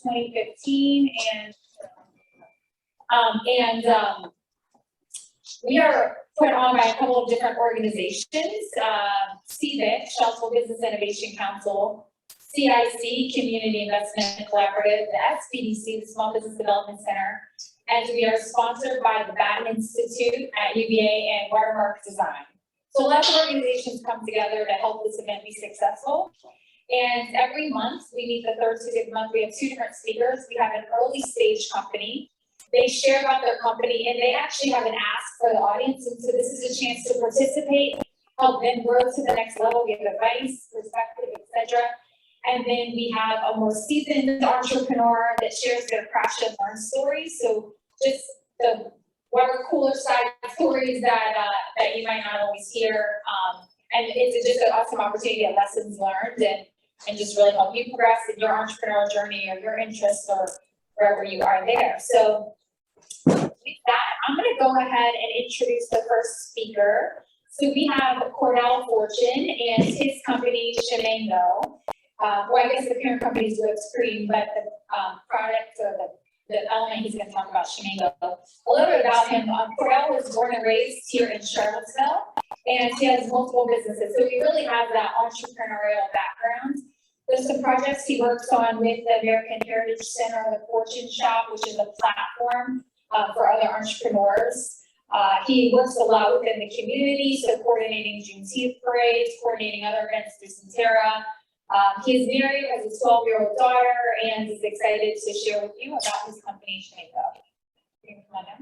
2015, and we are put on by a couple of different organizations, Ce-2, Charlottesville Business Innovation Council, CIC, Community Investment Collaborative, the SBDC, the Small Business Development Center, and we are sponsored by the Batten Institute at UVA and Watermark Design. So lots of organizations come together to help this event be successful. And every month, we meet the third Tuesday of the month. We have two different speakers. We have an early stage company. They share about their company, and they actually have an ask for the audience. And so this is a chance to participate, help them grow to the next level, give advice, perspective, etc. And then we have a more seasoned entrepreneur that shares their crash and learn stories. So just the water cooler side stories that you might not always hear. And it's just an awesome opportunity to get lessons learned and just really help you progress in your entrepreneurial journey or your interests or wherever you are there. So with that, I'm going to go ahead and introduce the first speaker. So we have Cordell Fortune and his company, Ce-2. Well, I guess the parent company is Whipped Cream, but the product or the element he's going to talk about, Ce-2. A little bit about him. Cordell was born and raised here in Charlottesville, and he has multiple businesses. So he really has that entrepreneurial background. There's some projects he works on with the American Heritage Center, the Fortune Shop, which is a platform for other entrepreneurs. He works a lot within the community, so coordinating Juneteenth parades, coordinating other events through Centera. He's married, has a 12-year-old daughter, and is excited to share with you about his company, Ce-2. You can come on down.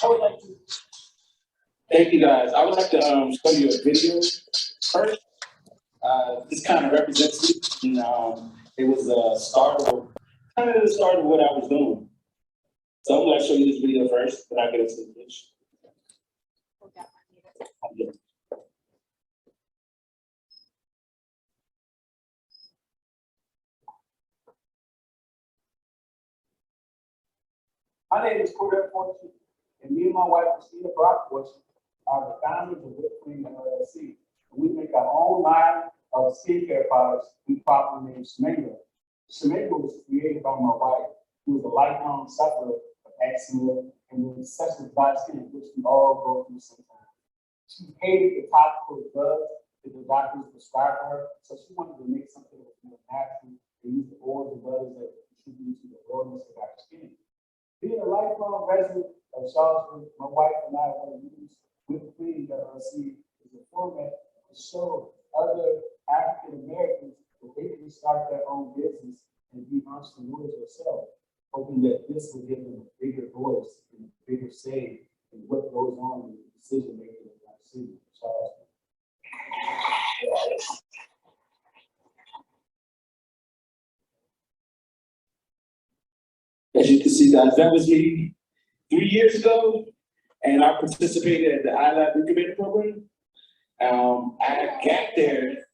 I would like to. Thank you, guys. I would like to show you a video first. This kind of represents me. It was the start of what I was doing. So I'm going to show you this video first, then I'll get into the pitch. My name is Cordell Fortune, and me and my wife, Christina Brock Fortune, are the founders of Whipped Cream LLC. We make our own line of skincare products we properly named Ce-2. Ce-2 was created by my wife, who was a lifelong sufferer of eczema and with excessive dry skin, which we all go through sometimes. She hated the topical drugs that the doctors prescribed her, so she wanted to make something that was more natural and use the oils and butters that contribute to the wellness of our skin. Being a lifelong resident of Charlottesville, my wife and I want to use Whipped Cream LLC as a format to show other African Americans that they can start their own business and be entrepreneurs themselves, hoping that this will give them a bigger voice and a bigger say in what goes on in the decision making in our city, Charlottesville. As you can see, guys, that was me 3 years ago, and I participated at the iLab Incubator Program. I got there.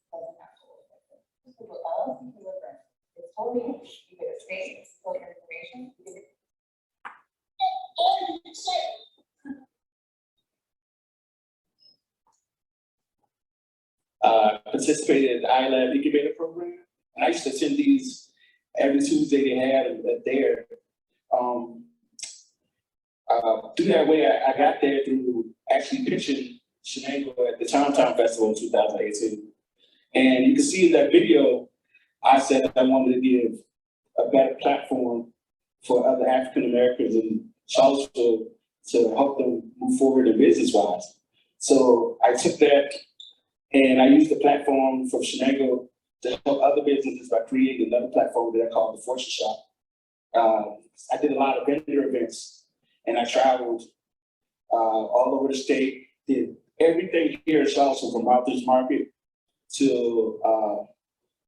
Participated in the iLab Incubator Program. And I used to attend these every Tuesday they had there. Through that way, I got there through actually pitching Ce-2 at the Town Festival in 2018. And you can see in that video, I said I wanted to give a better platform for other African Americans in Charlottesville to help them move forward in business-wise. So I took that and I used the platform from Ce-2 to help other businesses by creating another platform that I call the Fortune Shop. I did a lot of vendor events, and I traveled all over the state, did everything here in Charlottesville from Martha's Market to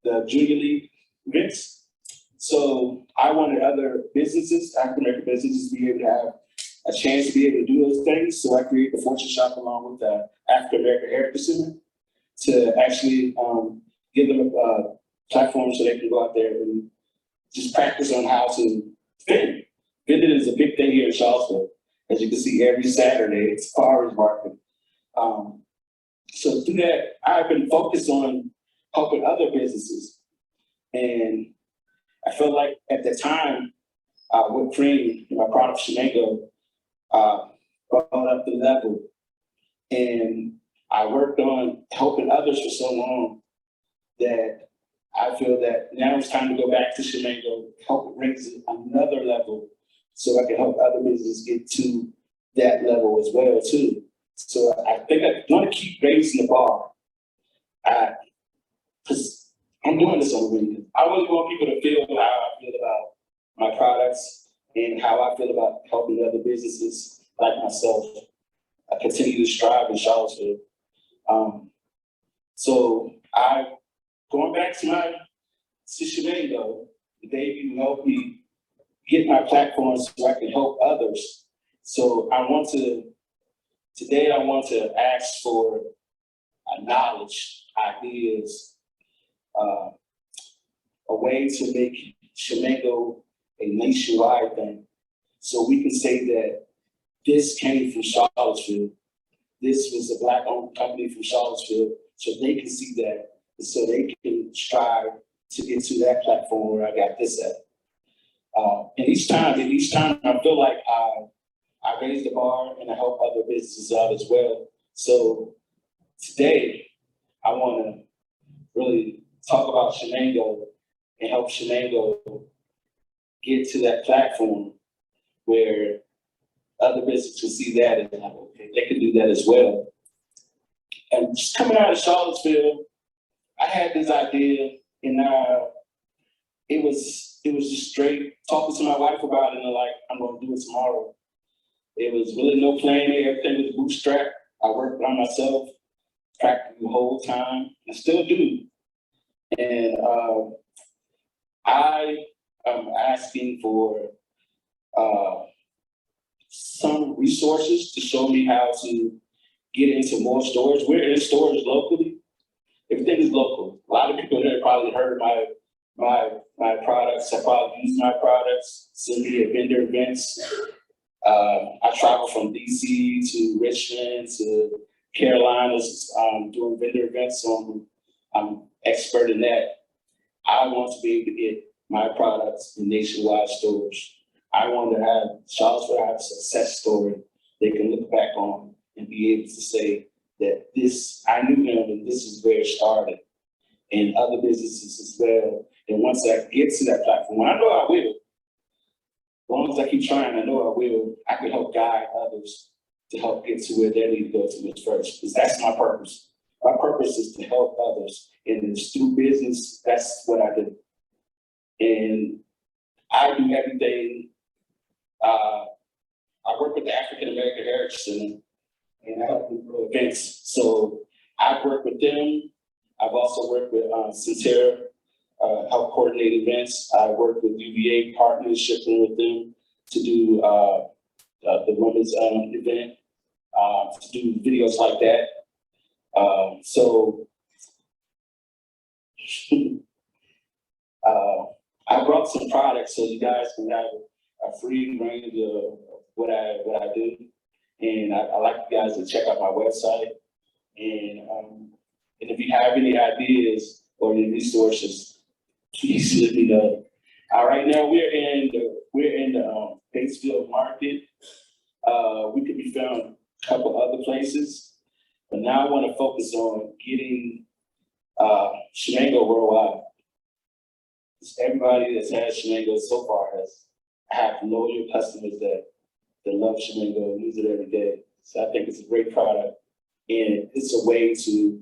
the Junior League events. So I wanted other businesses, African American businesses, to be able to have a chance to be able to do those things. So I created the Fortune Shop along with the African American Heritage Center to actually give them a platform so they can go out there and just practice on how to vend. Vending is a big thing here in Charlottesville. As you can see, every Saturday, it's farmers market. So through that, I've been focused on helping other businesses. And I felt like at the time, with cream, my product Shemango, brought up the level. And I worked on helping others for so long that I feel that now it's time to go back to Shemango, help it raise it another level so I can help other businesses get to that level as well too. So I think I want to keep raising the bar. Because I'm doing this on the weekend. I really want people to feel how I feel about my products and how I feel about helping other businesses like myself. I continue to strive in Charlottesville. So going back to my Shemango, the baby who helped me get my platform so I can help others. So today I want to ask for knowledge, ideas, a way to make Shemango a nationwide thing. So we can say that this came from Charlottesville. This was a Black-owned company from Charlottesville, so they can see that, so they can strive to get to that platform where I got this at. And each time I feel like I raise the bar and I help other businesses out as well. So today, I want to really talk about Shemango and help Shemango get to that platform where other businesses can see that and okay, they can do that as well. And just coming out of Charlottesville, I had this idea, and it was just straight talking to my wife about it, and like, I'm going to do it tomorrow. It was really no planning. Everything was bootstrapped. I worked by myself practically the whole time. I still do. And I am asking for some resources to show me how to get into more stores. We're in stores locally. Everything is local. A lot of people here probably heard my products. I probably use my products, send me at vendor events. I travel from DC to Richmond to Carolinas, doing vendor events, so I'm expert in that. I want to be able to get my products in nationwide stores. I want to have Charlottesville have a success story they can look back on and be able to say that I knew him and this is where it started, and other businesses as well. And once I get to that platform, I know I will. As long as I keep trying, I know I will. I can help guide others to help get to where they need to go to first, because that's my purpose. My purpose is to help others, and it's through business. That's what I do, and I do everything. I work with the African American Heritage Center, and I help them grow events. So I've worked with them. I've also worked with Centera, help coordinate events. I work with UVA partnershiping with them to do the women's event, to do videos like that. I brought some products so you guys can have a free range of what I do. And I like you guys to check out my website. And if you have any ideas or any resources, please let me know. Right now we're in the Batesville market. We could be found a couple other places, but now I want to focus on getting Shemango worldwide. Everybody that's had Shemango so far I have loyal customers that love Shemango and use it every day. So I think it's a great product, and it's a way to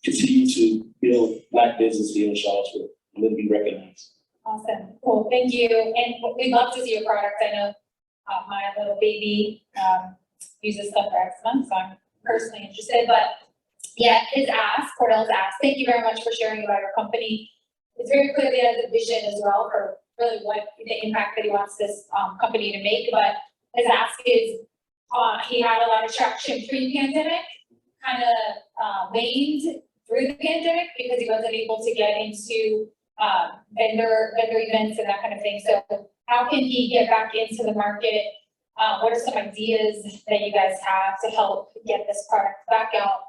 continue to build Black business here in Charlottesville and let it be recognized. Awesome, cool, thank you. And we'd love to see your products. I know my little baby uses stuff for eczema, so I'm personally interested. But yeah, Cordell's asked, thank you very much for sharing about your company. It's very clear that he has a vision as well for really what the impact that he wants this company to make. But his ask is, he had a lot of traction pre-pandemic, kind of waned through the pandemic because he wasn't able to get into vendor events and that kind of thing. So how can he get back into the market? What are some ideas that you guys have to help get this product back out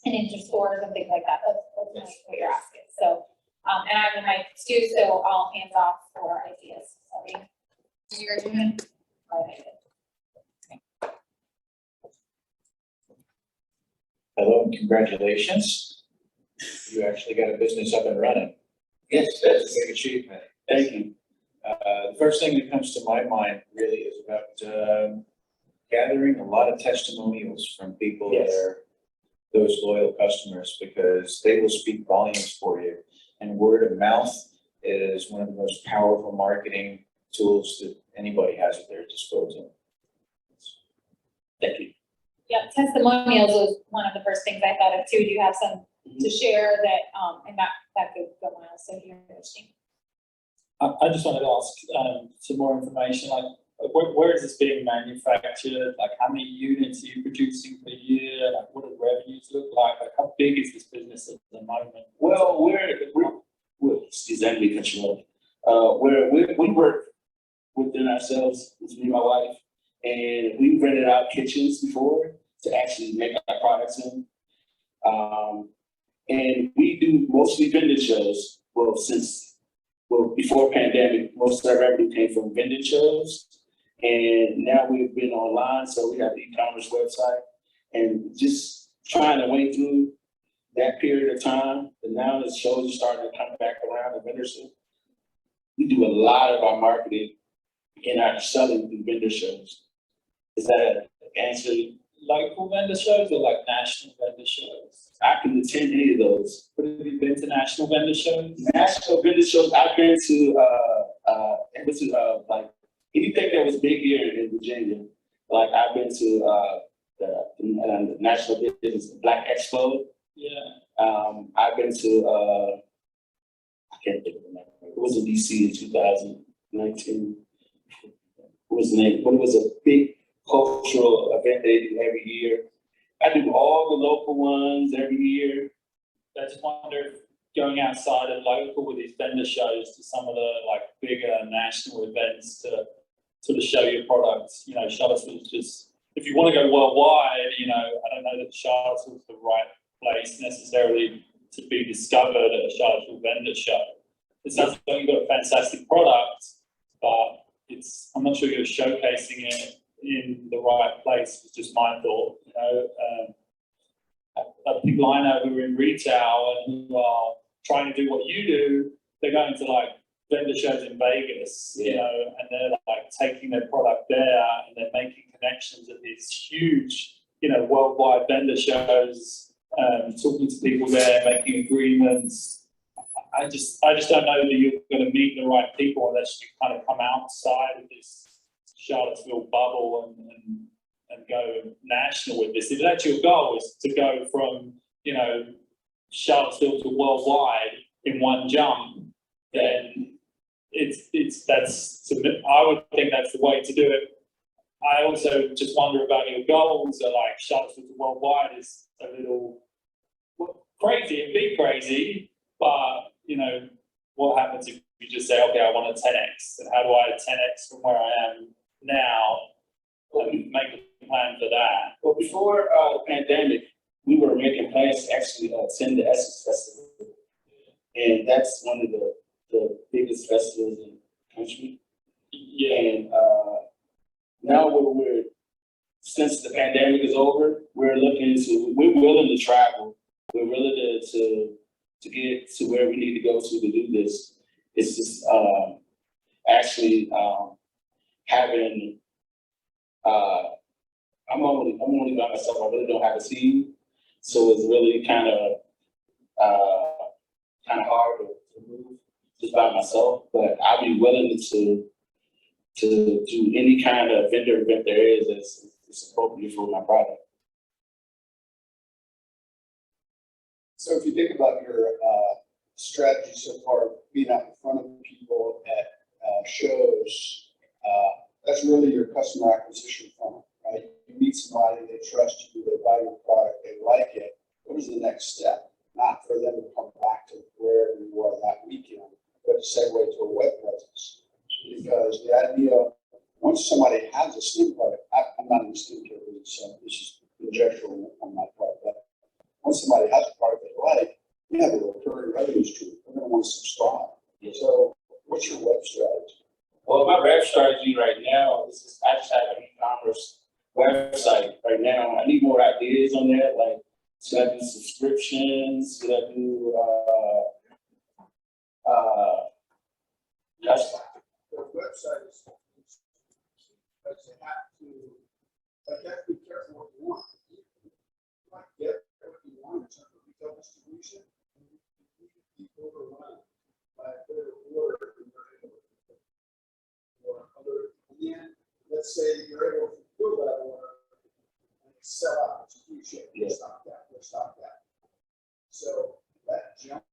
and into stores and things like that. That's ultimately what you're asking. So, and I'm in my too, so I'll hands off for ideas. Sorry. You're doing. Hello and congratulations. You actually got a business up and running. Yes, That's a big achievement. thank you. The first thing that comes to my mind really is about gathering a lot of testimonials from people that Yes. are those loyal customers, because they will speak volumes for you. And word of mouth is one of the most powerful marketing tools that anybody has at their disposal. Thank you. Yeah, testimonials was one of the first things I thought of too. Do you have some to share that, and that could go on also here. I just wanted to ask some more information, like where is this being manufactured? Like how many units are you producing per year? Like what do revenues look like? Like how big is this business at the moment? Well, excuse me, control. We work within ourselves, it's me and my wife, and we rented out kitchens before to actually make our products in. And we do mostly vendor shows. Well, before pandemic, most of our revenue came from vendor shows. And now we've been online, so we have the e-commerce website, and just trying to wait through that period of time. And now the shows are starting to come back around, the vendor shows. We do a lot of our marketing in our selling through vendor shows. Is that an answer? Local vendor shows or like national vendor shows? I can attend any of those. But have you been to national vendor shows? National vendor shows, I've been to, like anything that was big here in Virginia. Like I've been to the National Business Black Expo. Yeah. I've been to I can't think of the name. It was in DC in 2019. What was the name? But it was a big cultural event they do every year. I do all the local ones every year. I just wonder if going outside of local with these vendor shows to some of the like bigger national events to sort of show your products, you know, Charlottesville's just, if you want to go worldwide, you know, I don't know that Charlottesville's the right place necessarily to be discovered at a Charlottesville vendor show. It sounds like you've got a fantastic product, but I'm not sure you're showcasing it in the right place. It's just my thought, you know. People I know who are in retail and who are trying to do what you do, they're going to like vendor shows in Vegas, you know, and they're like taking their product there and they're making connections at these huge, you know, worldwide vendor shows, talking to people there, making agreements. I just don't know that you're going to meet the right people unless you kind of come outside of this Charlottesville bubble and go national with this. If that's your goal, is to go from, you know, Charlottesville to worldwide in one jump, then I would think that's the way to do it. I also just wonder about your goals. Are like Charlottesville to worldwide is a little crazy and be crazy, but you know, what happens if you just say, okay, I want a 10x, and how do I 10x from where I am now? And make a plan for that. Well, before the pandemic, we were making plans to actually attend the Essence Festival. And that's one of the biggest festivals in the country. Yeah. And now since the pandemic is over, we're willing to travel. We're willing to get to where we need to go to do this. It's just actually having I'm only by myself. I really don't have a team, so it's really kind of hard to move just by myself. But I'll be willing to do any kind of vendor event there is that's appropriate for my product. So if you think about your strategy so far, being out in front of people at shows, that's really your customer acquisition funnel, right? You meet somebody, they trust you, they buy your product, they like it. What is the next step? Not for them to come back to wherever you were that weekend, but to segue to a web presence. Because the idea, once somebody has a skin product, I'm not in the skincare business, so this is conjectural on my part, but once somebody has a product they like, you have a recurring revenue stream. They're gonna want to subscribe. So what's your web strategy? Well, my web strategy right now is just, I just have an e-commerce website right now. I need more ideas on that, like, should I do subscriptions? Should I do, just, The website is, because you have to, like, you have to be careful what you want. You might get what you want in terms of retail distribution, and you can be overrun by a bigger order than you're able to, or other, and then, let's say you're able to fulfill that order and sell out, it's a huge shit, Yeah. stop that, let's stop that. So that jump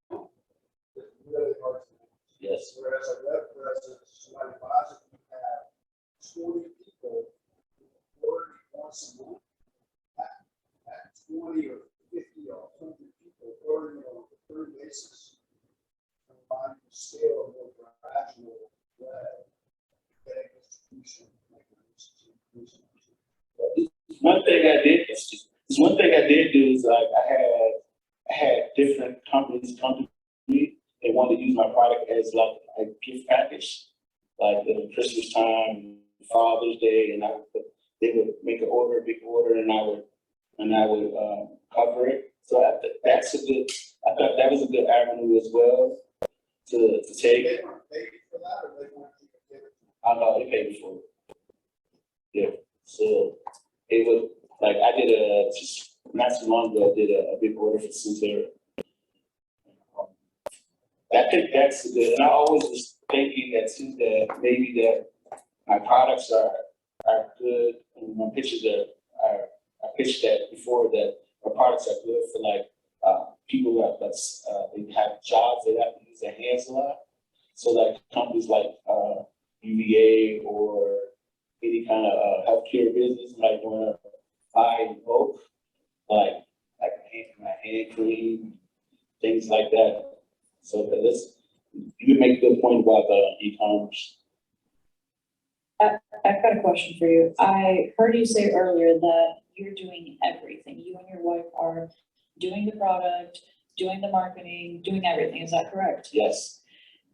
is really hard to do. yes, Whereas a web presence, somebody buys it, you have 20 people ordering once a month. At 20 or 50 or 100 people ordering it on a per basis. Combining the scale of more gradual web, getting distribution mechanisms. one thing I did, this one thing I did do is like, I had different companies come to me, they wanted to use my product as like a gift package, like at Christmas time, Father's Day, and they would make an order, a big order, and I would cover it. So I thought that was a good avenue as well to take. They weren't paid for that, or they want you to give it. I know they paid me for it. Yeah, so it was like I did just not too long ago. I did a big order for Ce-2. I think that's good, and I always was thinking that too, that maybe that my products are good, and my pictures are I pitched that before, that my products are good for like people they have jobs, they have to use their hands a lot. So like companies like UVA or any kind of healthcare business might want to buy in bulk, like my hand cream, things like that. So that you make a good point about the e-commerce. I've got a question for you. I heard you say earlier that you're doing everything. You and your wife are doing the product, doing the marketing, doing everything. Is that correct? Yes.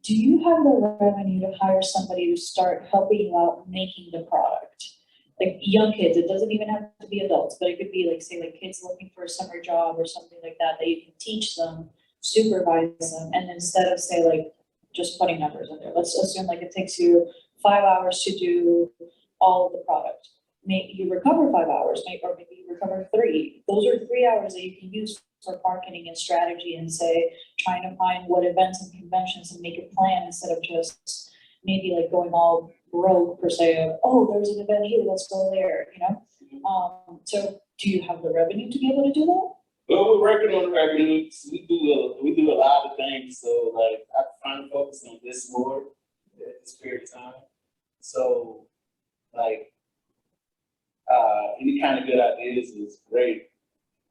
Do you have the revenue to hire somebody to start helping you out making the product? Like young kids, it doesn't even have to be adults, but it could be like, say, like kids looking for a summer job or something like that, that you can teach them, supervise them, and instead of say like just putting numbers in there, let's assume like it takes you 5 hours to do all of the product. Maybe you recover 5 hours, or maybe you recover 3. Those are 3 hours that you can use for marketing and strategy and say, trying to find what events and conventions and make a plan instead of just maybe like going all rogue per se of, oh, there's an event here, let's go there, you know? So do you have the revenue to be able to do that? Well, we're working on the revenue. We do a lot of things. So like I find focus on this more at this period of time. So like any kind of good ideas is great.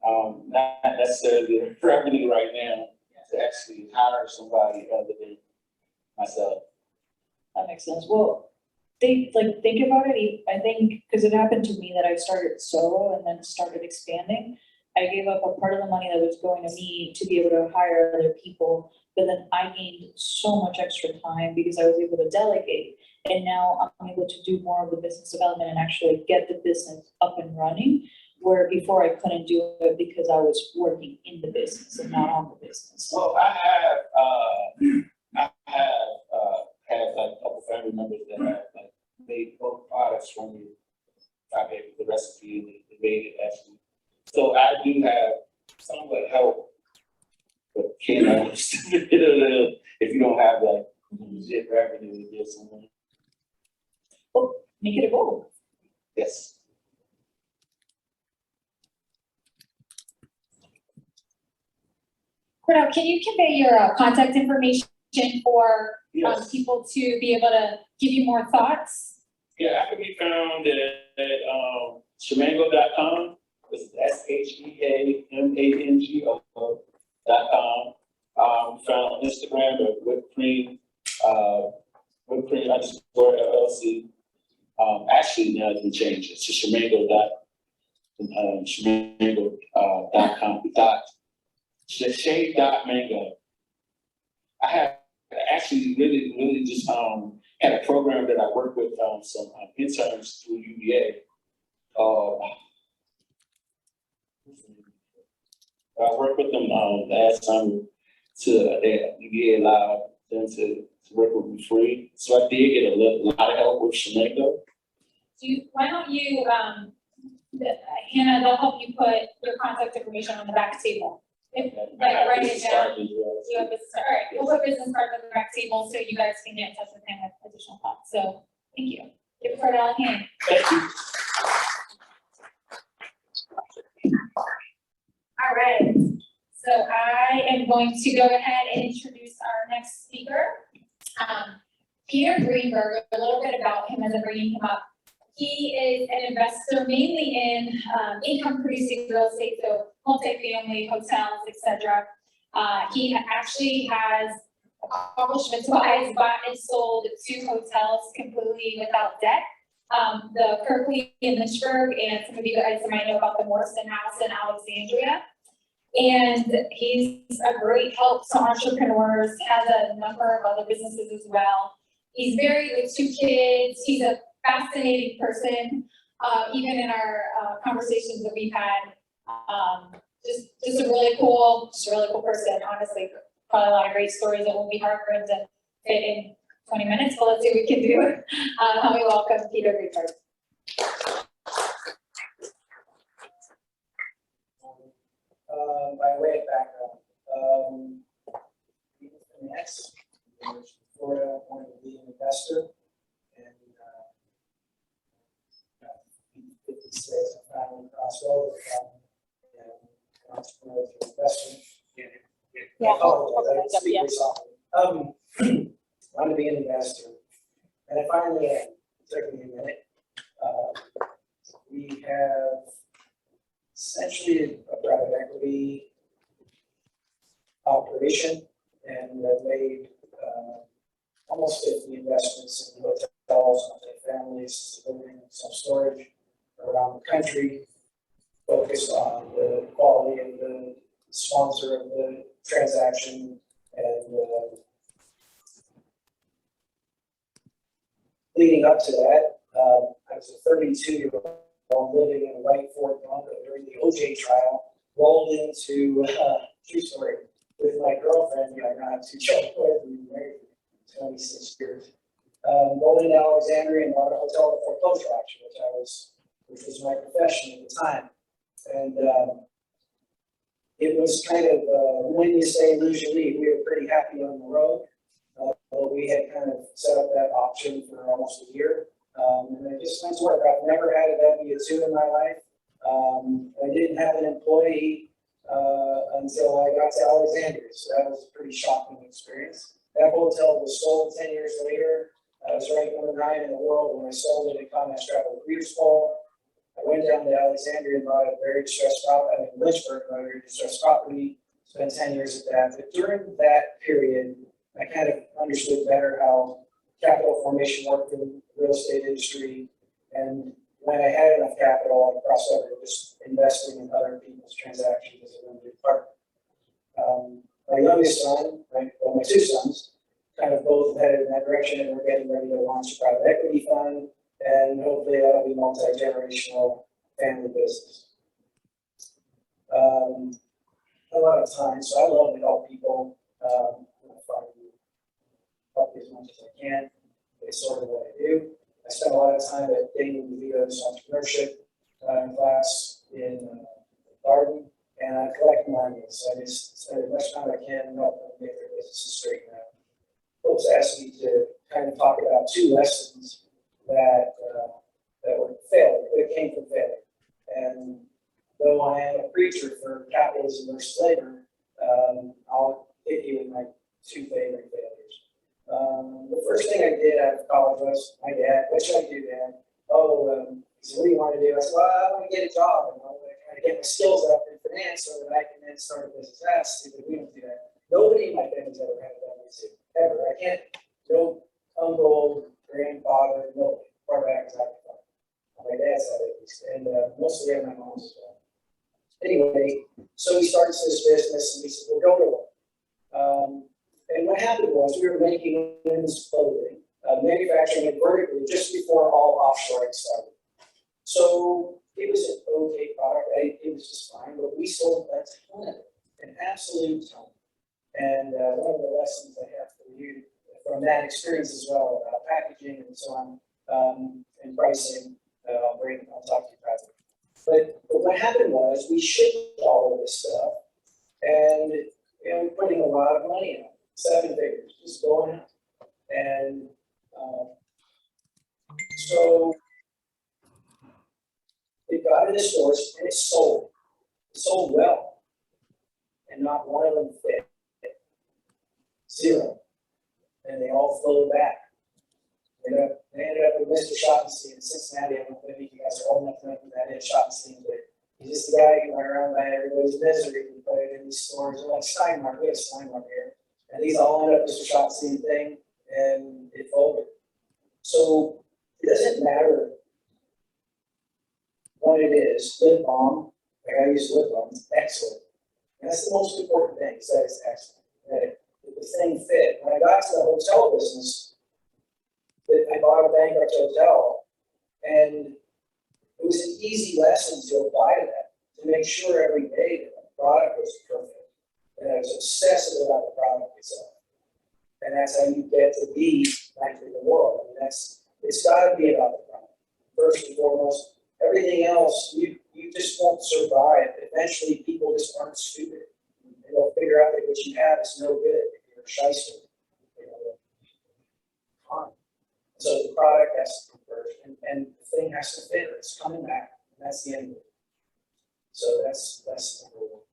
Not necessarily revenue right now to actually hire somebody other than myself. That makes sense. Well, think about it. I think, because it happened to me that I started solo and then started expanding. I gave up a part of the money that was going to me to be able to hire other people, but then I gained so much extra time because I was able to delegate. And now I'm able to do more of the business development and actually get the business up and running, where before I couldn't do it because I was working in the business and not on the business. Well, I have had like a couple family members that have like made both products for me. I gave the recipe and they made it actually. So I do have somewhat help, but can't if you don't have like legit revenue to give someone. Well, make it a goal. Yes. Cornell, can you convey your contact information for Yes. people to be able to give you more thoughts? Yeah, I can be found at shemango.com. It's SHEAMANGO.com. Found on Instagram at whipped cream _LLC. Actually, now it's been changed. It's just shemango.com Shade Dot Mango. I have actually really just had a program that I worked with some interns through UVA. I worked with them last summer to UVA allowed them to work with me free. So I did get a lot of help with Shemeko. Why don't you, Hannah, they'll help you put your contact information on the back table. If, like, write it down. You have business, all right, we'll put business cards on the back table so you guys can get in touch with him with additional thoughts. So, thank you. Give it all in hand. Thank you. All right, so I am going to go ahead and introduce our next speaker. Peter Greenberg, a little bit about him as I'm bringing him up. He is an investor mainly in income producing real estate, so multifamily, hotels, etc. He actually has accomplishments wise, bought and sold 2 hotels completely without debt. The Kirkley in Lynchburg, and some of you guys might know about the Morrison House in Alexandria. And he's a great help to entrepreneurs, has a number of other businesses as well. He's married with 2 kids. He's a fascinating person, even in our conversations that we've had. Just a really cool person, honestly. Probably a lot of great stories that won't be hard for him to fit in 20 minutes, but let's see what we can do. Help me welcome Peter Greenberg. By way of background, finance, Florida, wanted to be an investor, and 56, I finally crossed over from entrepreneur to investment. Yeah. I speak very softly. Wanted to be an investor, and I finally am. It took me a minute. We have essentially a private equity operation, and have made almost 50 investments in hotels, multi-families, living, some storage around the country, focused on the quality of the sponsor of the transaction and leading up to that, I was a 32-year-old living in White Fort Bronco during the OJ trial, rolled into, true story, with my girlfriend, I now have 2 children, we've been married for 26 years. Rolled into Alexandria and bought a hotel at foreclosure auction, which was my profession at the time. And it was kind of, when you say lose your lead, we were pretty happy on the road. But we had kind of set up that option for almost a year. And it just went to work. I've never had a W-2 in my life. I didn't have an employee until I got to Alexandria. So that was a pretty shocking experience. That hotel was sold 10 years later. I was ranked number 9 in the world when I sold it at Commerce Travel Readers Bowl. I went down to Alexandria and bought a very distressed property, Lynchburg, bought a very distressed property, spent 10 years at that. But during that period, I kind of understood better how capital formation worked in the real estate industry. And when I had enough capital, I crossed over to just investing in other people's transactions as a limited partner. My youngest son, well, my 2 sons, kind of both headed in that direction, and we're getting ready to launch a private equity fund, and hopefully that'll be multi-generational family business. A lot of time, so I love to help people. Help as much as I can. It's sort of what I do. I spend a lot of time at Daniel DeVito's entrepreneurship class in Garden, and I collect money. So I just spend as much time as I can and help them get their businesses straightened out. Folks asked me to kind of talk about 2 lessons that were failure, that came from failure. And though I am a preacher for capitalism versus labor, I'll hit you with my 2 favorite failures. The first thing I did out of college was my dad, what should I do, Dad? He said, what do you want to do? I said, well, I want to get a job. And I want to kind of get my skills up in finance so that I can then start a business. We don't do that. Nobody in my family's ever had a W-2, ever. I can't, no uncle, grandfather, nobody, far back as I can find. On my dad's side at least, and most of them my mom's as well. Anyway, So we started this business and we said, we'll go to one. And what happened was we were making women's clothing, manufacturing it vertically just before all offshoring started. So it was an okay product, it was just fine, but we sold a ton of it, an absolute ton. And one of the lessons I have for you from that experience as well, about packaging and so on, and pricing, I'll talk to you about it. But what happened was we shipped all of this stuff and we're putting a lot of money in it, 7 figures, just going out. And so it got in the stores and it sold. It sold well. And not one of them fit. 0. And they all flowed back. They ended up with Mr. Schottenstein in Cincinnati. I don't know if you guys are old enough to know who that is, Schottenstein, but he's just the guy who went around buying everybody's misery and put it in these stores. They're like Steinmark, we have Steinmark here. And these all ended up Mr. Schottenstein thing, and it folded. So it doesn't matter what it is, lip balm, like I use lip balm, it's excellent. And that's the most important thing, is that it's excellent, that the thing fit. When I got to the hotel business, I bought a bankrupt hotel, and it was an easy lesson to apply to that, to make sure every day that the product was perfect, and I was obsessive about the product itself. And that's how you get to be like in the world. I mean, it's got to be about the product first and foremost. Everything else, you just won't survive. Eventually, people just aren't stupid. And they'll figure out that what you have is no good. You're a shyster. So the product has to converge, and the thing has to fit, or it's coming back, and that's the end of it. So that's number one.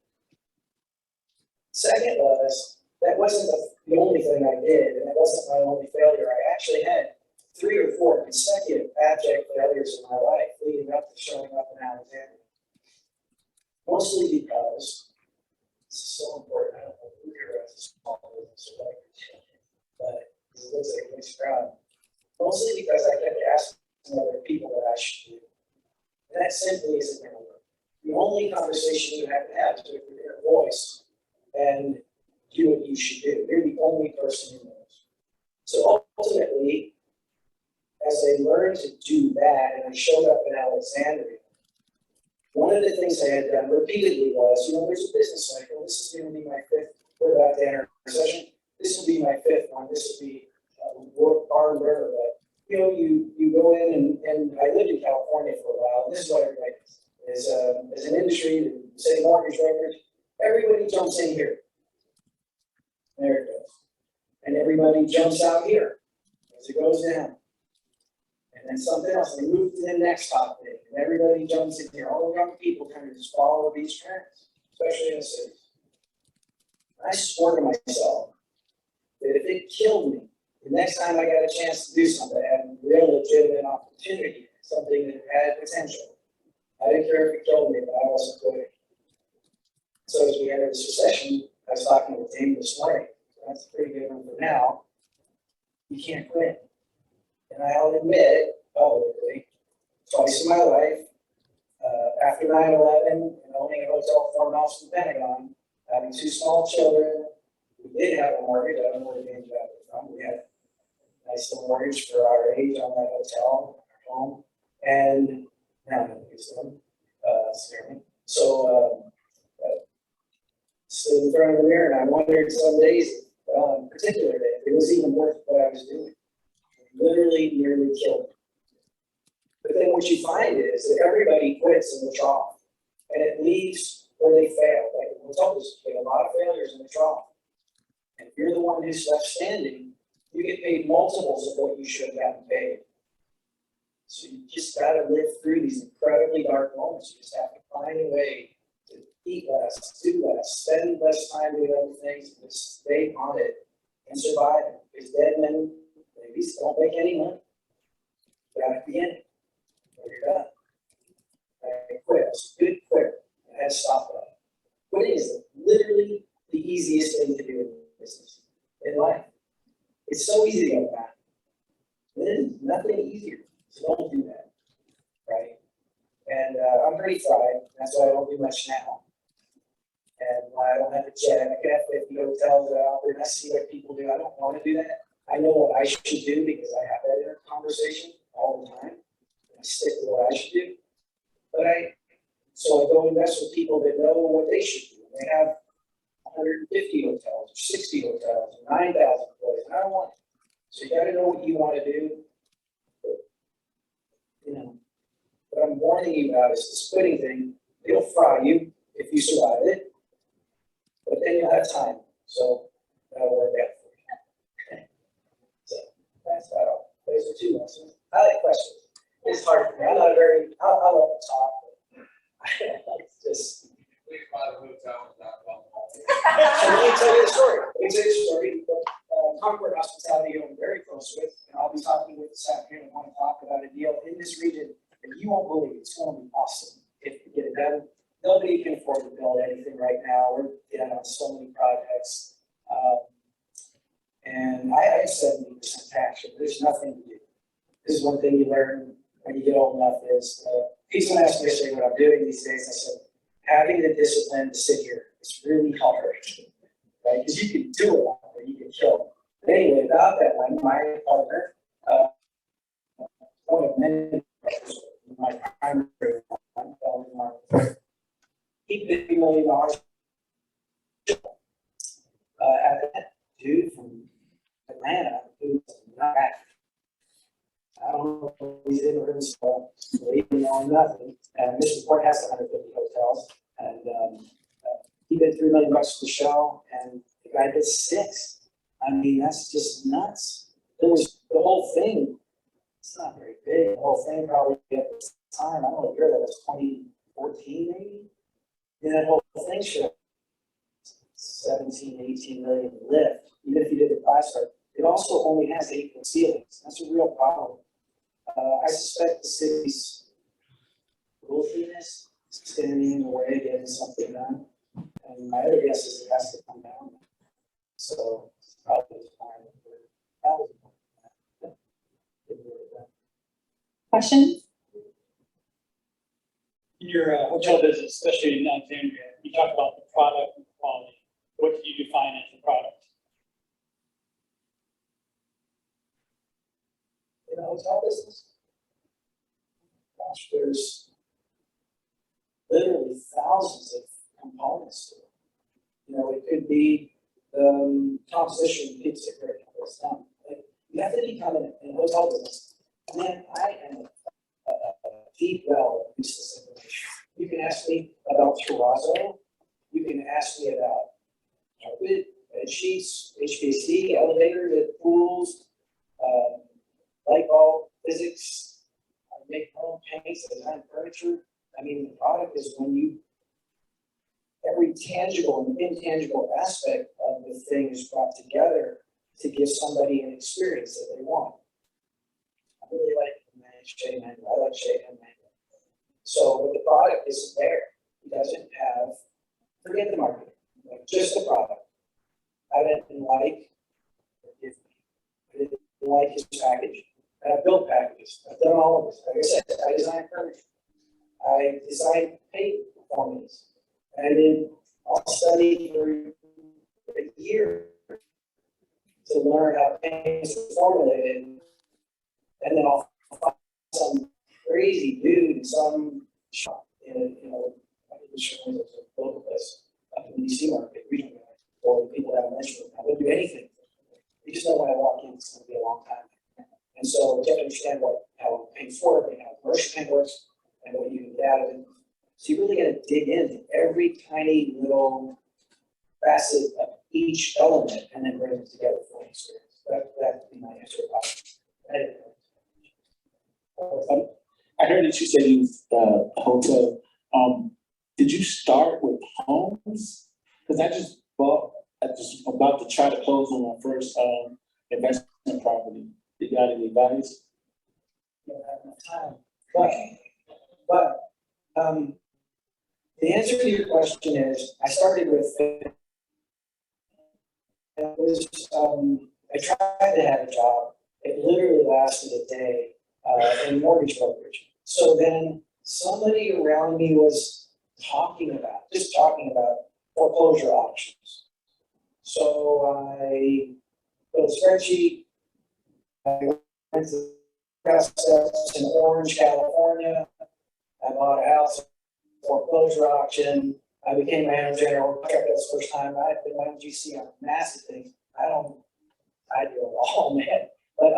Second was, that wasn't the only thing I did, and that wasn't my only failure. I actually had 3 or 4 consecutive abject failures in my life leading up to showing up in Alexandria. Mostly because, this is so important, I don't know who here has a small business or like, but it looks like a mixed crowd. Mostly because I kept asking other people what I should do. And that simply isn't going to work. The only conversation you have to have is with your inner voice and do what you should do. You're the only person who knows. So ultimately, as I learned to do that and I showed up in Alexandria, one of the things I had done repeatedly was, there's a business cycle. This is going to be my 5th, we're about to enter a recession. This will be my 5th one. This will be barn burner, but you go in and I lived in California for a while, and this is what everybody does. As an industry, say mortgage brokers, everybody jumps in here. There it goes. And everybody jumps out here as it goes down. And then something else, they move to the next top thing, and everybody jumps in here. All the young people kind of just follow these trends, especially in the cities. I swore to myself that if it killed me, the next time I got a chance to do something, I had a real legitimate opportunity, something that had potential. I didn't care if it killed me, but I wasn't quitting. So as we entered this recession, I was talking with Dave this morning. That's a pretty good one for now. You can't quit. And I'll admit, publicly, twice in my life, after 9/11 and owning a hotel 4 miles from the Pentagon, having 2 small children, we did have a mortgage. I don't know where the name got it from. We had a nice little mortgage for our age on that hotel, our home, and now I'm going to use them, scare me. So, stood in front of the mirror and I wondered some days, in particular, if it was even worth what I was doing. It literally nearly killed me. But then what you find is that everybody quits in the trough, and it leaves where they fail. Like we're told, there's a lot of failures in the trough. And if you're the one who's left standing, you get paid multiples of what you should have gotten paid. So you just got to live through these incredibly dark moments. You just have to find a way to eat less, do less, spend less time doing other things, and just stay on it and survive it. Because dead men, babies, don't make any money. You got to be in it, or you're done. I quit. I was a good quitter. I had to stop that. Quitting is literally the easiest thing to do in business, in life. It's so easy to go back. There's nothing easier. So don't do that, right? And I'm pretty fried. That's why I don't do much now. don't have a jet, I could have 50 hotels out there, and I see what people do, I don't wanna do that. I know what I should do because I have that inner conversation all the time, and I stick to what I should do. So I go invest with people that know what they should do, they have 150 hotels, or 60 hotels, or 9,000 employees, and I don't want it. So you gotta know what you wanna do. You know, what I'm warning you about is the splitting thing, it'll fry you if you survive it. But then you'll have time, so that'll work out for you. Okay. So that's that all. Those are 2 lessons. I like questions. It's hard for me. I'm not very, I love to talk, but it's just. So let me tell you a story. Concord Hospitality I'm very close with, and I'll be talking with this afternoon. I want to talk about a deal in this region that you won't believe. It's going to be awesome if we get it done. Nobody can afford to build anything right now. We're in on so many projects. And I have 70% tax rate. There's nothing to do. This is one thing you learn when you get old enough is, someone asked me yesterday what I'm doing these days. I said, having the discipline to sit here, it's really hard, right? Because you can do it or you can kill it. But anyway, about that one, my partner, one of many, my primary one, he paid $1 million at that dude from Atlanta who was not back. I don't know if he's ever heard of leaving on nothing. And this report has 150 hotels. And he bid $3 million for the show, and the guy bid 6. I mean, that's just nuts. There was the whole thing. It's not very big. The whole thing probably at the time, I don't know what year that was, 2014 maybe. And that whole thing showed 17, 18 million lift, even if you did the 5-star. It also only has 8-foot ceilings. That's a real problem. I suspect the city's ruthlessness is standing in the way of getting something done. And my other guess is it has to come down. So it's probably time for that. Questions? In your hotel business, especially in Alexandria, you talk about the product and quality. What do you define as the product? In the hotel business? Gosh, there's literally thousands of components to it. You know, it could be the composition pizza crate. Like, you have to become an hotel business. Man, I am a deep well of useless information. You can ask me about terrazzo. You can ask me about carpet, bed sheets, HVAC, elevators, pools, light bulb, physics. I make my own paints, I design furniture. I mean, the product is when you, every tangible and intangible aspect of the thing is brought together to give somebody an experience that they want. I really like shade mango. I like shade and mango. So, but the product isn't there. It doesn't have, forget the marketing, like just the product. I didn't like, forgive me, I didn't like his package. And I built packages. I've done all of this. Like I said, I designed furniture. I designed paint formulas. And then I'll study for a year to learn how paints are formulated. And then I'll find some crazy dude in some shop in I think the show is a local place up in the DC market, regional, or the people that I mentioned. I wouldn't do anything. You just know when I walk in, it's going to be a long time. And so you have to understand how paints work and how commercial paint works and what you can get out of it. So you really got to dig into every tiny little facet of each element and then bring it together for an experience. That would be my answer. I heard that you said you was a hotel. Did you start with homes? Because I just about to try to close on my first investment property. You got any advice? You don't have enough time. But the answer to your question is, I started with, I tried to have a job. It literally lasted a day in mortgage brokerage. So then somebody around me was just talking about foreclosure auctions. So I built a spreadsheet. I went to the process in Orange, California. I bought a house, foreclosure auction. I became my own general contractor. That's the first time I've been my own GC on massive things. I do it all, man. But,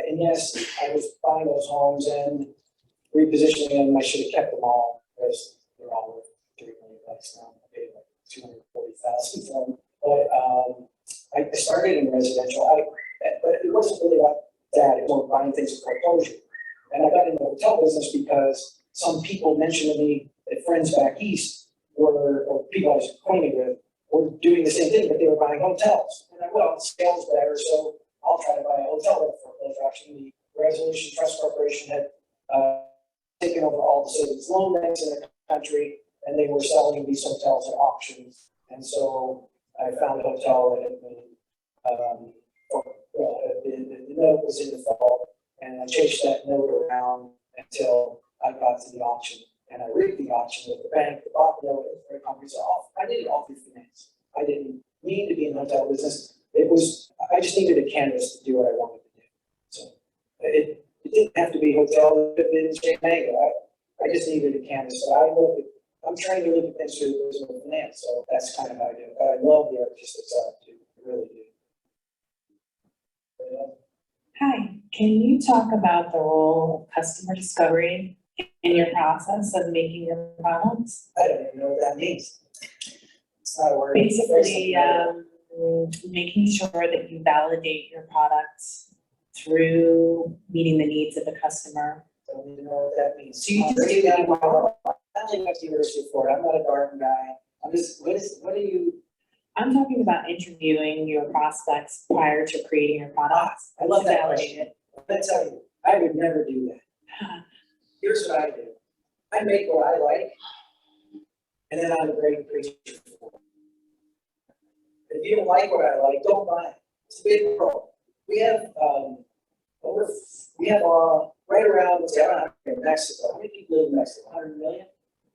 and yes, I was buying those homes and repositioning them. I should have kept them all because they're all worth $3 million now. I paid like $240,000 for them. But, I started in residential. But it wasn't really about that. It was more buying things for foreclosure. And I got into the hotel business because some people mentioned to me that friends back east or people I was acquainted with were doing the same thing, but they were buying hotels. And I, well, scale's better, so I'll try to buy a hotel at foreclosure auction. The Resolution Trust Corporation had taken over all the savings loan banks in the country, and they were selling these hotels at auctions. And so I found a hotel that had been, the note was in default, and I chased that note around until I got to the auction. And I rigged the auction with the bank, the bought the note, it was very comprehensive. I did it all through finance. I didn't need to be in the hotel business. I just needed a canvas to do what I wanted to do. So it didn't have to be hotel, it didn't change mango. I just needed a canvas. So I'm trying to look at things through the prism of finance. So that's kind of how I do it. But I love the artistic side too. I really do. Hi, can you talk about the role of customer discovery in your process of making your products? I don't even know what that means. It's not a word. Basically, making sure that you validate your products through meeting the needs of the customer. Don't even know what that means. So you just do what you want. I only went to university for it. I'm not a garden guy. I'm just, what do you? I'm talking about interviewing your prospects prior to creating your products. I love that Validate question. Let me tell you, I would never do that. Here's what I do. I make what I like, and then I'm a great preacher for it. If you don't like what I like, don't buy it. It's a big world. We have, right around, let's see, I don't know, in Mexico. How many people live in Mexico? 100 million?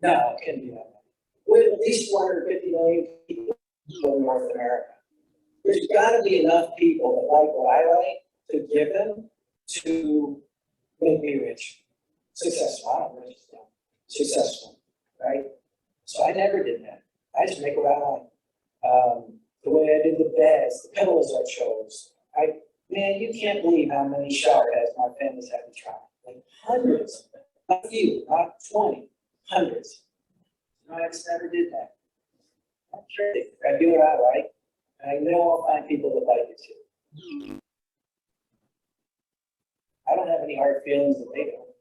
No, it can't be that many. We have at least 450 million people in North America. There's gotta be enough people that like what I like to give them to make me rich. Successful, I don't know, just successful, right? So I never did that. I just make what I like. The way I did the beds, the pillows I chose. Man, you can't believe how many shower heads my family's had to try. Like hundreds, not a few, not 20, hundreds. No, I just never did that. I'm curious. I do what I like, and I know I'll find people that like it too. I don't have any hard feelings that they don't.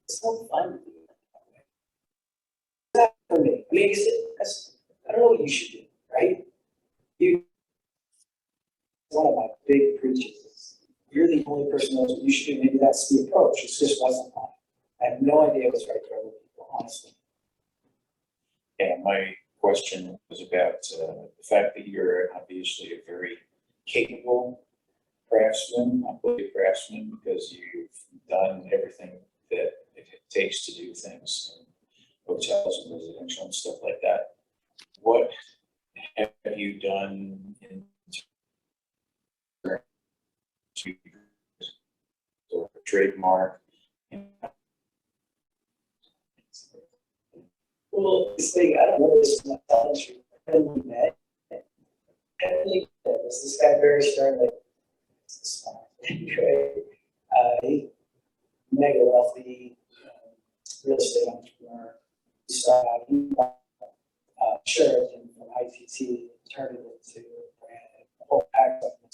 It's so fun to do it that way. It's not for me. I mean, I don't know what you should do, right? One of my big preaches is, you're the only person who knows what you should do. Maybe that's the approach. It just wasn't mine. I have no idea what's right for other people, honestly. Yeah, my question was about the fact that you're obviously a very capable craftsman, I believe craftsman, because you've done everything that it takes to do things in hotels and residential and stuff like that. What have you done in or trademark? Well, this thing, I don't know this is my college, when we met. This guy very sternly. He mega wealthy real estate entrepreneur. He started out, Sheraton from ITT, turned it into a whole pack of them.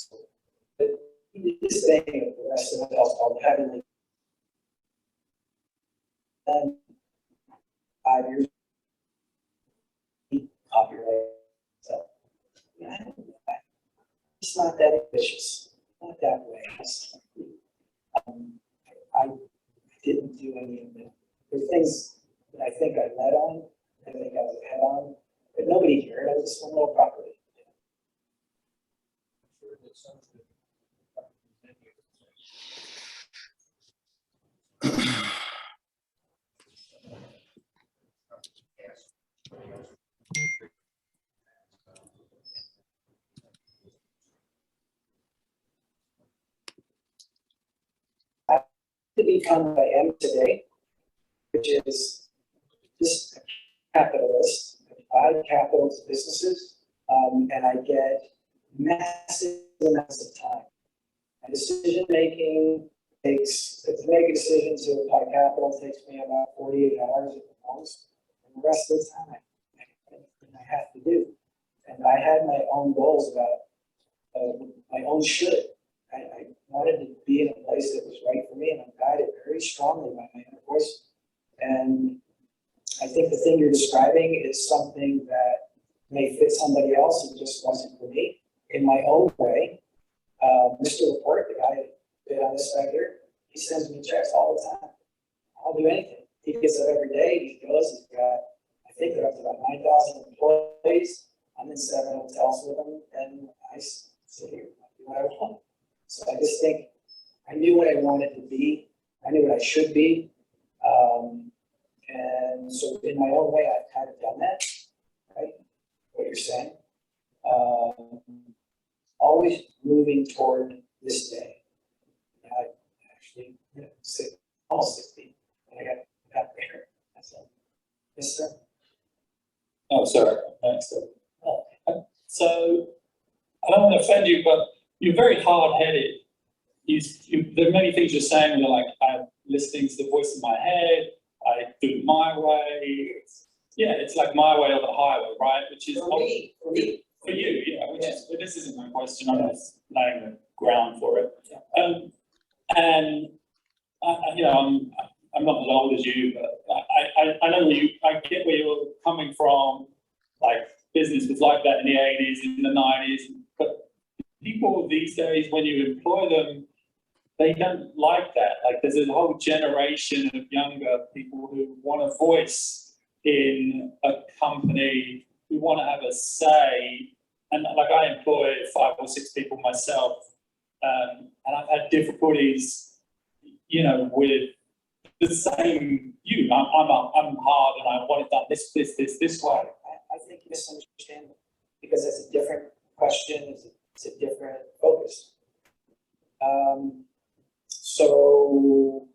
But he did this thing at the rest of the hotels called Heavenly. And 5 years copyright. So, yeah, I don't do that. It's not that ambitious, not that way. I didn't do any of it. There's things that I think I led on, I think I was ahead on, but nobody cared. I was just one little property. become what I am today, which is just a capitalist. I provide capital to businesses, and I get massive amounts of time. My decision making takes, to make a decision to apply capital takes me about 48 hours at the most. And the rest of the time, I have to do. And I had my own goals about my own should. I wanted to be in a place that was right for me, and I'm guided very strongly by my inner voice. And I think the thing you're describing is something that may fit somebody else and just wasn't for me. In my own way, Mr. Laporte, the guy that on this side here, he sends me checks all the time. I'll do anything. He gets up every day, he goes, he's got, I think they're up to about 9,000 employees. I'm in 7 hotels with him, and I sit here, I do what I want. So I just think I knew what I wanted to be. I knew what I should be. And so in my own way, I've kind of done that, right? What you're saying. Always moving toward this day. I actually, almost 60, and I got there. That's it. Yes, sir. Oh, sorry, thanks. So, I don't want to offend you, but you're very hard-headed. There are many things you're saying, you're like, I'm listening to the voice in my head, I do it my way. It's like my way or the highway, right? Which is For me. for you, yeah. Which is, but this isn't my question. I'm just laying the ground for it. Yeah. And I'm not as old as you, but I know I get where you're coming from. Like business was like that in the 80s, in the 90s, but people these days, when you employ them, they don't like that. Like there's a whole generation of younger people who want a voice in a company, who want to have a say. And like I employ 5 or 6 people myself, and I've had difficulties, with the same you. I'm hard and I want it done this way. I think you misunderstand it because it's a different question, it's a different focus. So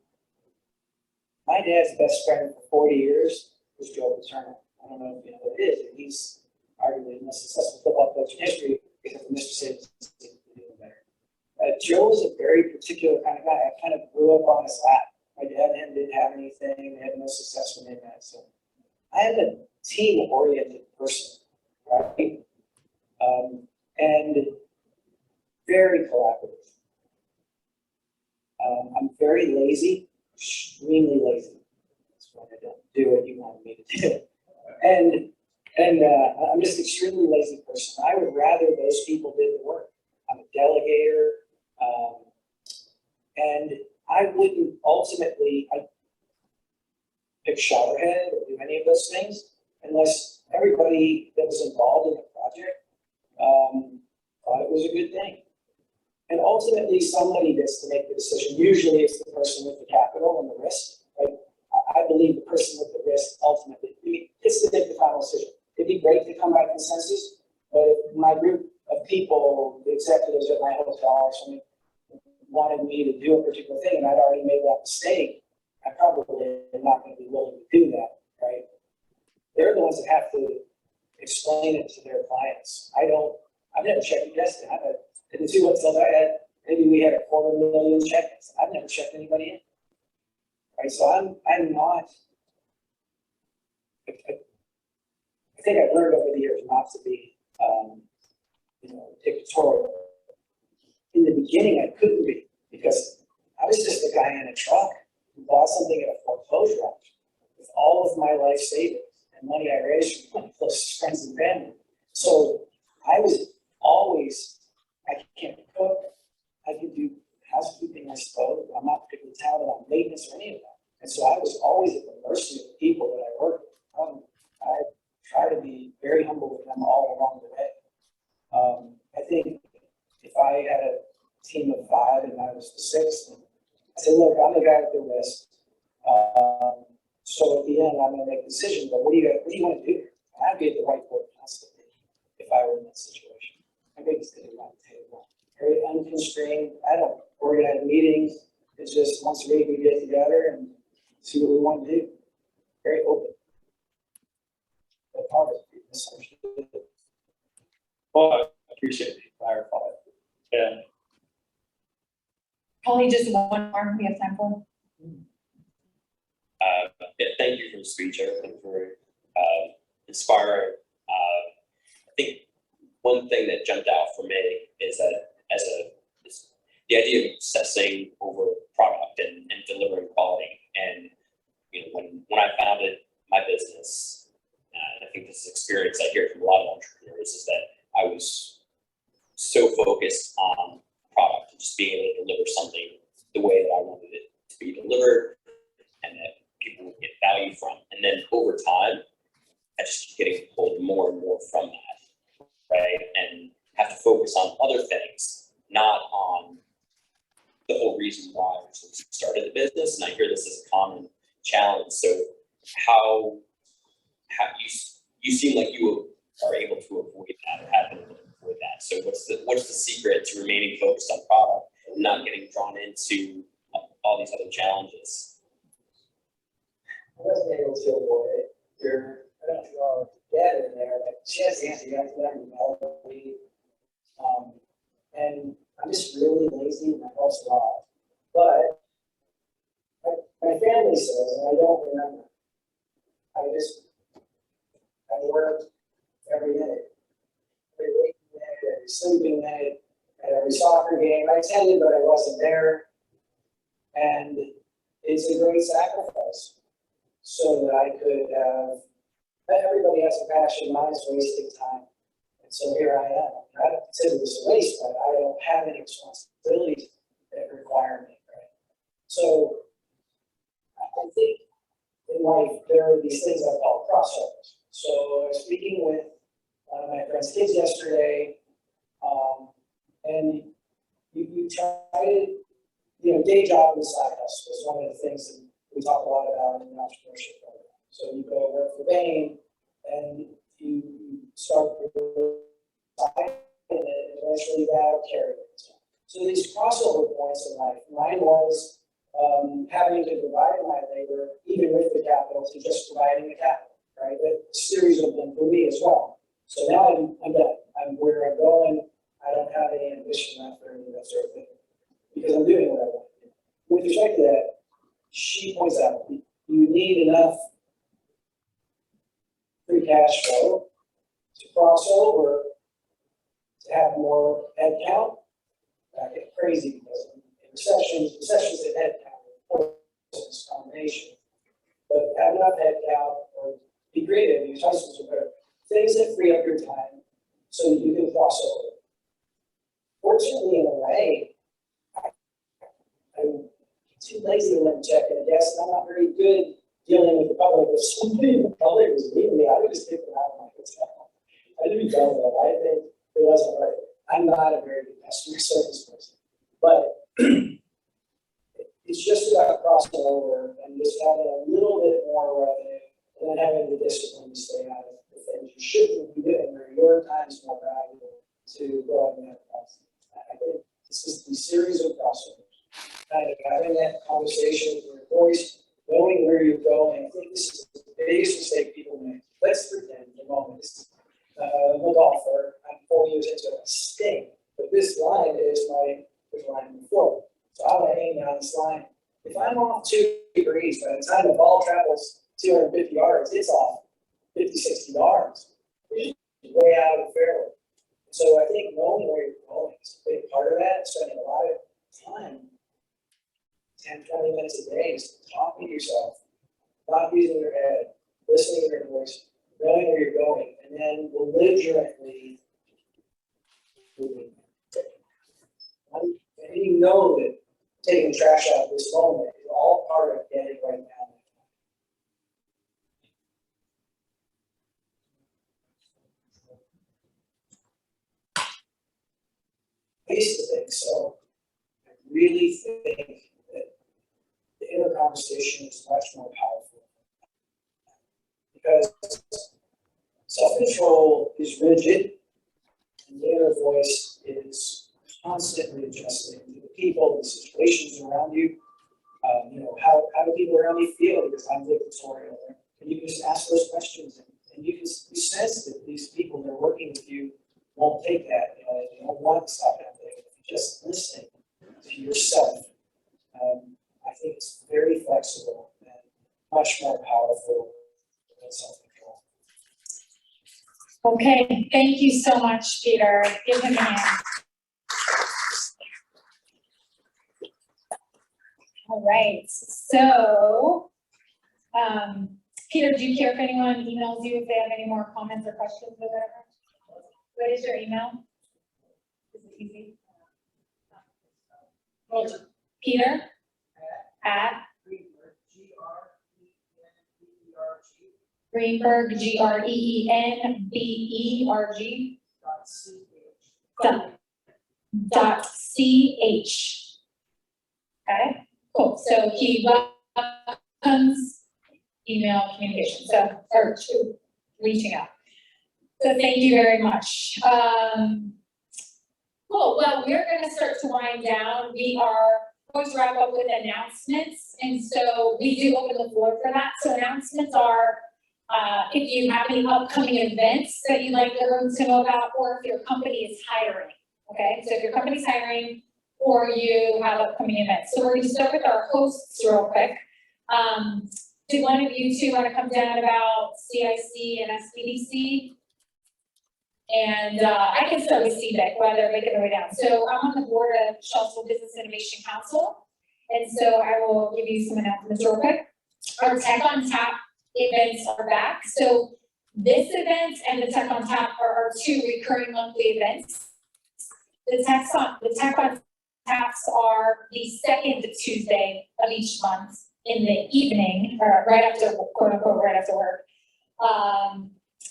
my dad's best friend for 40 years was Joe Paterno. I don't know if you know who it is, but he's arguably the most successful football coach in history because of Mr. Saban's doing better. Joe was a very particular kind of guy. I kind of grew up on his lap. My dad and him didn't have anything, they had no success when they met. So I am a team-oriented person, right? And very collaborative. I'm very lazy, extremely lazy. That's why I don't do what you wanted me to do. And I'm just an extremely lazy person. I would rather those people did the work. I'm a delegator, and I wouldn't ultimately pick showerhead or do any of those things unless everybody that was involved in the project thought it was a good thing. And ultimately, somebody gets to make the decision. Usually, it's the person with the capital and the risk. Right? I believe the person with the risk ultimately gets to make the final decision. It'd be great to come by consensus, but if my group of people, the executives at my hotel or something, wanted me to do a particular thing and I'd already made that mistake, I probably am not going to be willing to do that, right? They're the ones that have to explain it to their clients. I've never checked yesterday. In the 2 hotels I had, maybe we had 250,000 check-ins. I've never checked anybody in. Right, so I'm not, I think I've learned over the years not to be, dictatorial. In the beginning, I couldn't be because I was just a guy in a truck who bought something at a foreclosure auction with all of my life savings and money I raised from my closest friends and family. So I was always, I can't cook, I can do housekeeping, I suppose. I'm not particularly talented on maintenance or any of that. And so I was always at the mercy of the people that I worked with. I try to be very humble with them all along the way. I think if I had a team of 5 and I was the 6th, I said, look, I'm the guy with the risk. So at the end, I'm going to make a decision, but what do you want to do? I'd be at the whiteboard constantly if I were in that situation. I'm going to sit around the table, very unconstrained. I don't organize meetings. It's just once a week we get together and see what we want to do. Very open. But probably misunderstood. Well, I appreciate you clarifying. Yeah. Probably just one more we have time for. Yeah, thank you for the speech, everything very inspiring. I think one thing that jumped out for me is that is the idea of obsessing over product and delivering quality. And you know, when I founded my business, and I think this is experience I hear from a lot of entrepreneurs, is that I was so focused on product and just being able to deliver something the way that I wanted it to be delivered, and that people would get value from. And then over time, I just keep getting pulled more and more from that, right? And have to focus on other things, not on the whole reason why I started the business. And I hear this as a common challenge. So how you seem like you are able to avoid that, or have been able to avoid that. So what's the secret to remaining focused on product and not getting drawn into all these other challenges? I wasn't able to avoid it. I don't know if dad in there, but she has to answer, you have to let me know. And I'm just really lazy and I also lot. But my family says, and I don't remember, I worked every minute, every waking minute, every sleeping minute, at every soccer game. I attended, but I wasn't there. And it's a great sacrifice so that I could have, everybody has a passion, mine is wasting time. And so here I am. I don't consider this a waste, but I don't have any responsibilities that require me, right? So I think in life, there are these things I call crossovers. So I was speaking with one of my friend's kids yesterday, and you try to, day job and side hustle is one of the things that we talk a lot about in the entrepreneurship program. So you go work for Bain, and you start with side, and then eventually that'll carry it. So these crossover points in life, mine was having to provide my labor, even with the capital, to just providing the capital, right? That series of them for me as well. So now I'm done. I'm where I'm going. I don't have any ambition left or any of that sort of thing, because I'm doing what I want to do. With respect to that, she points out you need enough free cash flow to cross over, to have more head count. I get crazy because in recessions in head count, it's a combination. But have enough head count or be creative, use high schools or whatever. Things that free up your time so that you can cross over. Fortunately, in a way, I'm too lazy to let me check in a desk, and I'm not very good dealing with the public. If somebody in the public was leaving me, I would just kick them out of my hotel. I didn't tell them that. I think it wasn't right. I'm not a very good customer service person. But it's just about crossing over and just having a little bit more revenue and then having the discipline to stay out of the things you shouldn't be doing where your time is more valuable to go out and have fun. I think this is the series of crossovers. Kind of having that conversation with your voice, knowing where you're going. I think this is the biggest mistake people make. Let's pretend for a moment. I'm a golfer. I'm 4 years into a stink, but this line is my line before. So I'm gonna hang down this line. If I'm off 2 degrees, by the time the ball travels 250 yards, it's off 50, 60 yards. It's way out of the fairway. So I think knowing where you're going is a big part of that, spending a lot of time, 10, 20 minutes a day, just talking to yourself, not using your head, listening to your voice, knowing where you're going, and then belligerently moving. And you know that taking the trash out of this moment is all part of getting right now. I used to think so. I really think that the inner conversation is much more powerful. Because self-control is rigid, and the inner voice is constantly adjusting to the people, the situations around you, How do people around me feel because I'm dictatorial? And you can just ask those questions and you sense that these people that are working with you won't take that, they don't want to stop that thing. Just listening to yourself, I think it's very flexible and much more powerful than self-control. Okay, thank you so much, Peter. Give him a hand. All right, so, Peter, do you care if anyone emails you if they have any more comments or questions or whatever? What is your email? Is it easy? Well, Peter at Greenberg, GREENBERG dot CH. Okay, cool. So he welcomes email communication, so, or reaching out. So thank you very much. Cool, well, we're gonna start to wind down. We are going to wrap up with announcements, and so we do open the floor for that. So announcements are, if you have any upcoming events that you'd like the room to know about, or if your company is hiring, okay? So if your company's hiring, or you have upcoming events. So we're gonna start with our hosts real quick. Do one of you two wanna come down about CIC and SBDC? And I can start with CVIC while they're making their way down. So I'm on the board of Charlottesville Business Innovation Council. And so I will give you some announcements real quick. Our Tech on Tap events are back. So this event and the Tech on Tap are our two recurring monthly events. The Tech on Taps are the second Tuesday of each month in the evening, or right after, quote unquote, right after work.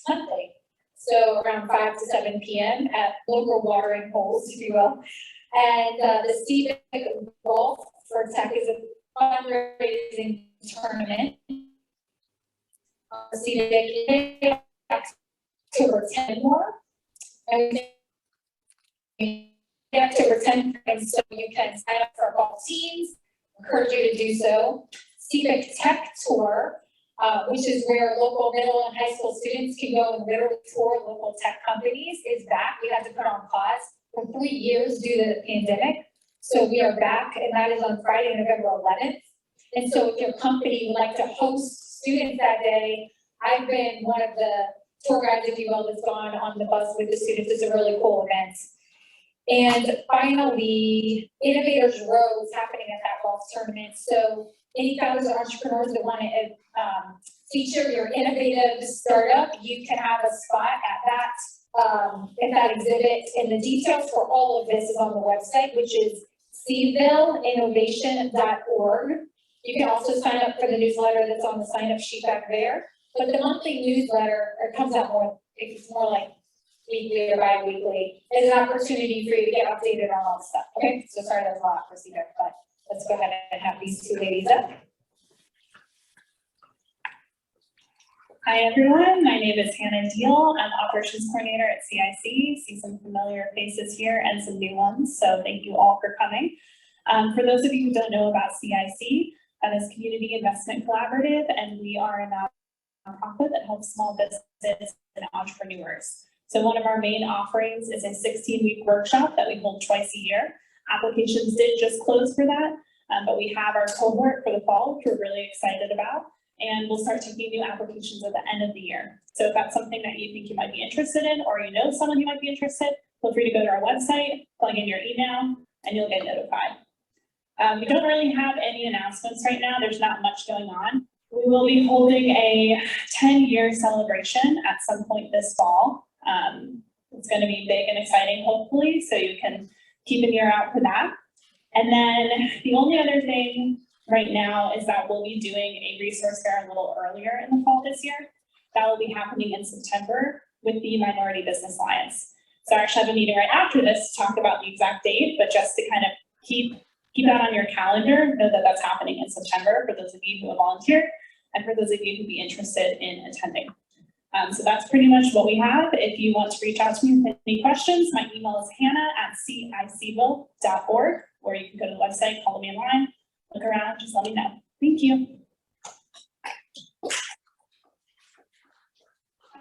Monthly. So around 5 to 7 p.m. at local watering holes, if you will. And the CVIC Golf for Tech is a fundraising tournament. CVIC October 10 more. And October 10th, and so you can sign up for golf teams. Encourage you to do so. CVIC Tech Tour, which is where local middle and high school students can go and literally tour local tech companies, is back. We had to put on pause for 3 years due to the pandemic. So we are back, and that is on Friday, November 11th. And so if your company would like to host students that day, I've been one of the tour guides, if you will, that's gone on the bus with the students. It's a really cool event. And finally, Innovators Row is happening at that golf tournament. So any founders or entrepreneurs that want to feature your innovative startup, you can have a spot at that exhibit. And the details for all of this is on the website, which is cvilleinnovation.org. You can also sign up for the newsletter that's on the sign up sheet back there. But the monthly newsletter, it comes out more, it's more like weekly or bi-weekly, is an opportunity for you to get updated on all the stuff. Okay, so sorry that's a lot for CVIC, but let's go ahead and have these two ladies up. Hi everyone, my name is Hannah Deal. I'm operations coordinator at CIC. See some familiar faces here and some new ones, so thank you all for coming. For those of you who don't know about CIC, that is Community Investment Collaborative, and we are a nonprofit that helps small businesses and entrepreneurs. So one of our main offerings is a 16-week workshop that we hold twice a year. Applications did just close for that, but we have our cohort for the fall, which we're really excited about. And we'll start taking new applications at the end of the year. So if that's something that you think you might be interested in, or you know someone who might be interested, feel free to go to our website, plug in your email, and you'll get notified. We don't really have any announcements right now. There's not much going on. We will be holding a 10-year celebration at some point this fall. It's going to be big and exciting, hopefully, so you can keep an ear out for that. And then the only other thing right now is that we'll be doing a resource fair a little earlier in the fall this year. That will be happening in September with the Minority Business Alliance. So I actually have a meeting right after this to talk about the exact date, but just to kind of keep that on your calendar, know that that's happening in September for those of you who have volunteered and for those of you who'd be interested in attending. So that's pretty much what we have. If you want to reach out to me with any questions, my email is hannah@cicville.org, or you can go to the website, follow me online, look around, just let me know. Thank you.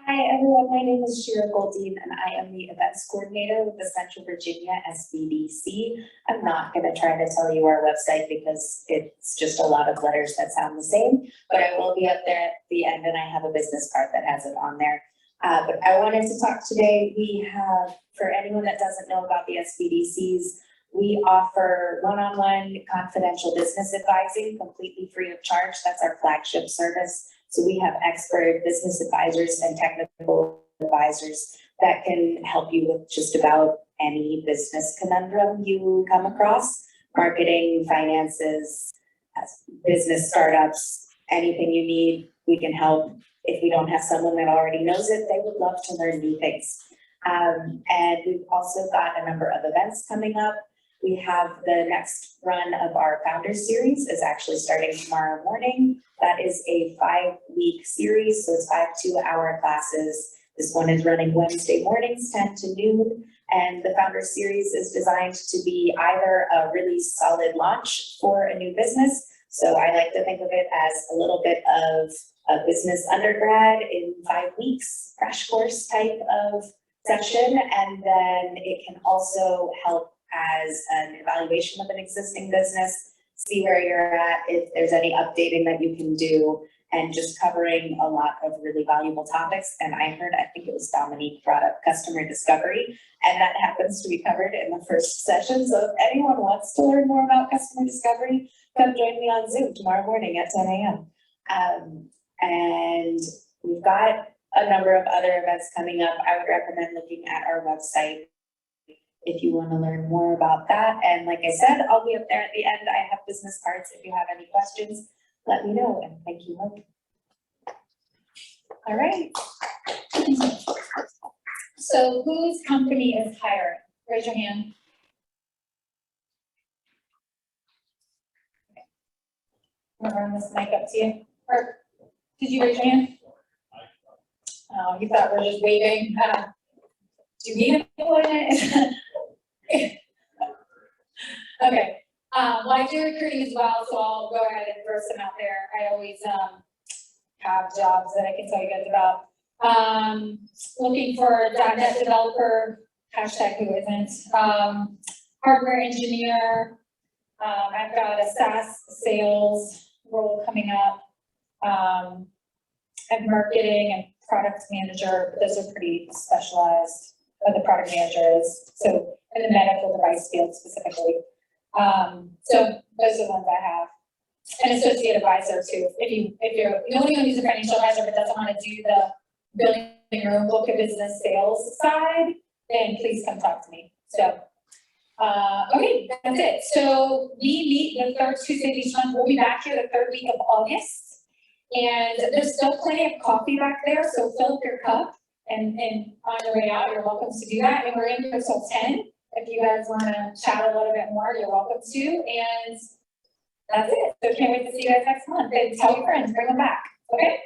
Hi, everyone. My name is Shira Goldine, and I am the events coordinator with the Central Virginia SBDC. I'm not going to try to tell you our website because it's just a lot of letters that sound the same, but I will be up there at the end, and I have a business card that has it on there. But I wanted to talk today. We have, for anyone that doesn't know about the SBDCs, we offer one-on-one confidential business advising completely free of charge. That's our flagship service. So we have expert business advisors and technical advisors that can help you with just about any business conundrum you come across, marketing, finances, business startups, anything you need, we can help. If we don't have someone that already knows it, they would love to learn new things. And we've also got a number of events coming up. We have the next run of our Founders Series is actually starting tomorrow morning. That is a 5-week series, so it's 5 2-hour classes. This one is running Wednesday mornings, 10 to noon. And the Founders Series is designed to be either a really solid launch for a new business. So I like to think of it as a little bit of a business undergrad in 5 weeks, crash course type of session. And then it can also help as an evaluation of an existing business, see where you're at, if there's any updating that you can do, and just covering a lot of really valuable topics. And I think it was Dominique brought up customer discovery, and that happens to be covered in the first session. So if anyone wants to learn more about customer discovery, come join me on Zoom tomorrow morning at 10 a.m. And we've got a number of other events coming up. I would recommend looking at our website if you want to learn more about that. And like I said, I'll be up there at the end. I have business cards. If you have any questions, let me know. And thank you, Mike. All right. So whose company is hiring? Raise your hand. I'm gonna run this mic up to you. Or did you raise your hand? Oh, you thought we were just waving. Do you need it? Okay. Well, I do recruiting as well, so I'll go ahead and throw some out there. I always have jobs that I can tell you guys about. Looking for a .NET developer, hashtag who isn't, hardware engineer. I've got a SaaS sales role coming up. And marketing and product manager, but those are pretty specialized. The product manager is, so in the medical device field specifically. So those are the ones I have. An associate advisor too. If you're the only one who's a financial advisor but doesn't want to do the building your own book of business sales side, then please come talk to me. So, okay, that's it. So we meet the third Tuesday of each month. We'll be back here the third week of August. And there's still plenty of coffee back there, so fill up your cup. And on your way out, you're welcome to do that. And we're in here until 10. If you guys want to chat a little bit more, you're welcome to. And that's it. So can't wait to see you guys next month. And tell your friends, bring them back. Okay?